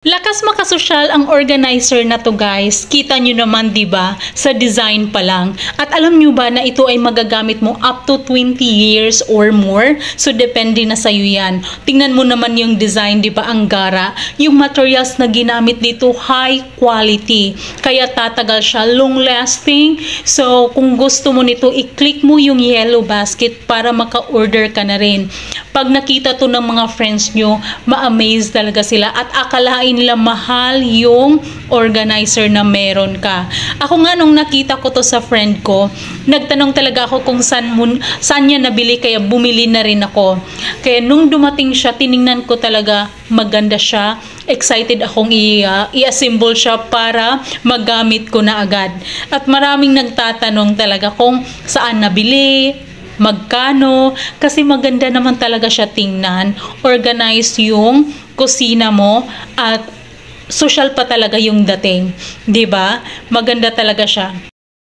Lakas makasosyal ang organizer na to guys. Kita nyo naman 'di ba sa design pa lang. At alam nyo ba na ito ay magagamit mo up to 20 years or more. So depende na sa iyo 'yan. Tingnan mo naman yung design 'di ba, ang gara. Yung materials na ginamit dito high quality. Kaya tatagal siya, long lasting. So kung gusto mo nito, i-click mo yung yellow basket para maka-order ka na rin. Pag nakita to ng mga friends nyo, ma-amaze talaga sila at akalain nila mahal yung organizer na meron ka. Ako nga nung nakita ko to sa friend ko, nagtanong talaga ako kung saan niya nabili, kaya bumili na rin ako. Kaya nung dumating siya, tiningnan ko talaga maganda siya. Excited akong i-assemble siya para magamit ko na agad. At maraming nagtatanong talaga kung saan nabili, magkano, kasi maganda naman talaga siya tingnan. Organized yung kusina mo at social pa talaga yung dating, 'di ba? Maganda talaga siya.